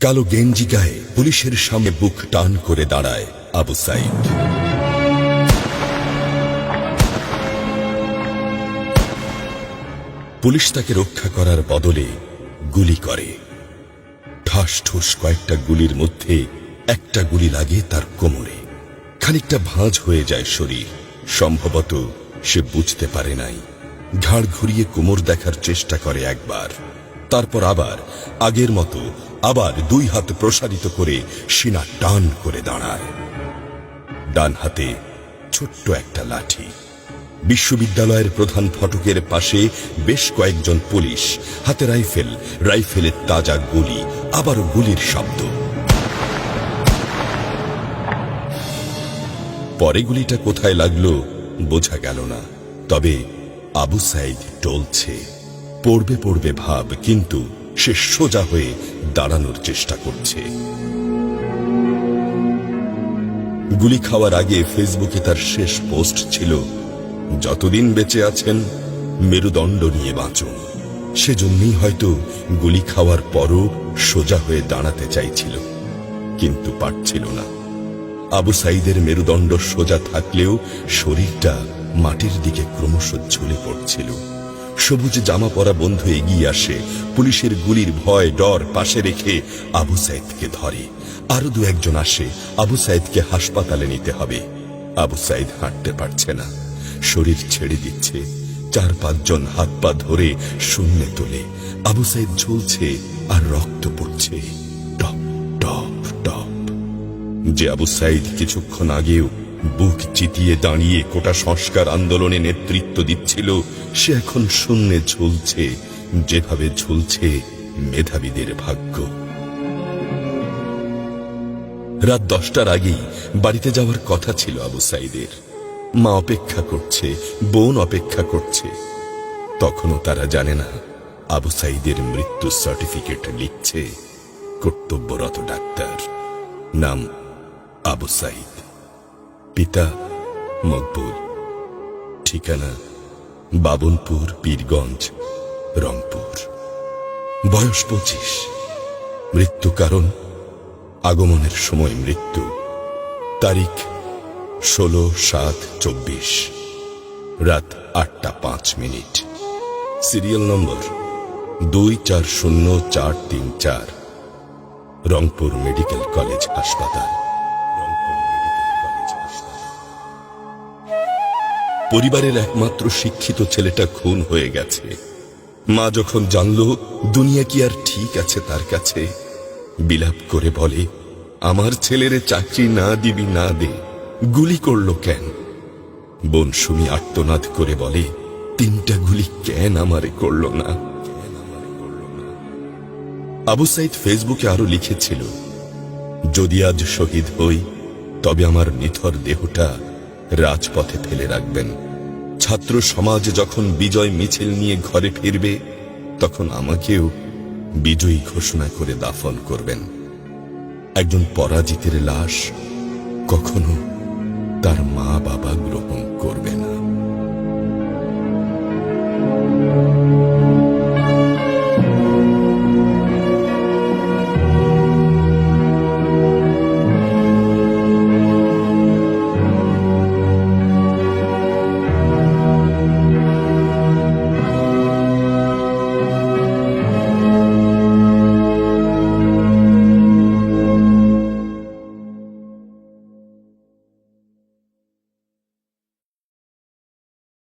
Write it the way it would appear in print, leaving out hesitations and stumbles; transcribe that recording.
কালো গেঞ্জি গায়ে পুলিশের সামনে বুক টান করে দাঁড়ায় আবু সাইদ। পুলিশ তাকে রক্ষা করার বদলে গুলি করে। ঠাস ঠুস কয়েকটা গুলির মধ্যে একটা গুলি লাগে তার কোমরে। খানিকটা ভাঁজ হয়ে যায় শরীর। সম্ভবত সে বুঝতে পারে নাই। ঘাড় ঘুরিয়ে কোমর দেখার চেষ্টা করে একবার, তারপর আবার আগের মতো আবার দুই হাত প্রসারিত করে সিনা টান করে দাঁড়ায়। ডান হাতে ছোট্ট একটা লাঠি। বিশ্ববিদ্যালয়ের প্রধান ফটকের পাশে বেশ কয়েকজন পুলিশ, হাতে রাইফেল, রাইফেলের তাজা গুলি, আবারও গুলির শব্দ। পরে গুলিটা কোথায় লাগলো বোঝা গেল না। তবে আবু সাইদ টলছে। পড়বে পড়বে ভাব, কিন্তু সে সোজা হয়ে দাঁড়ানোর চেষ্টা করছে। গুলি খাওয়ার আগে ফেসবুকে তার শেষ পোস্ট ছিল, যতদিন বেঁচে আছেন মেরুদণ্ড নিয়ে বাঁচুন। সেজন্যই হয়তো গুলি খাওয়ার পরও সোজা হয়ে দাঁড়াতে চাইছিল, কিন্তু পারছিল না। আবু সাইদের মেরুদণ্ড সোজা থাকলেও শরীরটা মাটির দিকে ক্রমশ ঝুলে পড়ছিল। সবুজ জামা পরা বন্ধু এগিয়ে আসে, পুলিশের গুলির ভয় ডর পাশে রেখে আবু সাইদকে ধরে। আরো দু একজন আসে, আবু সাইদকে হাসপাতালে নিতে হবে। আবু সাইদ হাঁটতে পারছে না, শরীর ছেড়ে দিচ্ছে। 4-5 জন হাত পা ধরে শূন্যে তোলে। আবু সাইদ ঝুলছে আর রক্ত পড়ছে টপ টপ টপ। যে আবু সাইদ কিছুক্ষণ আগেও বুক চিতিয়ে দাঁড়িয়ে কোটা সংস্কার আন্দোলনে নেতৃত্ব দিচ্ছিল, সে এখন শূন্যে ঝুলছে, যেভাবে ঝুলছে মেধাবীদের ভাগ্য। রাত 10টার আগেই বাড়িতে যাওয়ার কথা ছিল আবু সাইদের। মা অপেক্ষা করছে, বোন অপেক্ষা করছে। তখনও তারা জানে না আবু সাইদের মৃত্যু সার্টিফিকেট লিখছে কর্তব্যরত ডাক্তার। নাম আবু সাইদ, পিতা মকবুল, ঠিকানা বাবনপুর, পীরগঞ্জ, রংপুর। বয়স 25। মৃত্যু কারণ আগমনের সময় মৃত্যু। তারিখ 16/7/24, রাত 8টা 5 minute. Serial number 240434, Rangpur medical college হাসপাতাল। পরিবারের একমাত্র শিক্ষিত ছেলেটা খুন হয়ে গেছে। মা যখন জানল দুনিয়া কি আর ঠিক আছে তার কাছে, বিলাপ করে বলে, আমার ছেলেরে চাকরি না দিবি না দে, গুলি করলো কেন? বোন সুমি আর্তনাদ করে বলে, 3টা গুলি কেন আমারে করলো না? আবু সাইদ ফেসবুকে আরো লিখেছিল, যদি আজ শহীদ হই তবে আমার নিথর দেহটা রাজপথে ফেলে রাখবেন। ছাত্র সমাজ যখন বিজয় মিছিল নিয়ে ঘরে ফিরবে, তখন আমাকেও বিজয়ী ঘোষণা করে দাফন করবেন। একজন পরাজিতের লাশ কখনো তার মা বাবা গ্রহণ করবে না।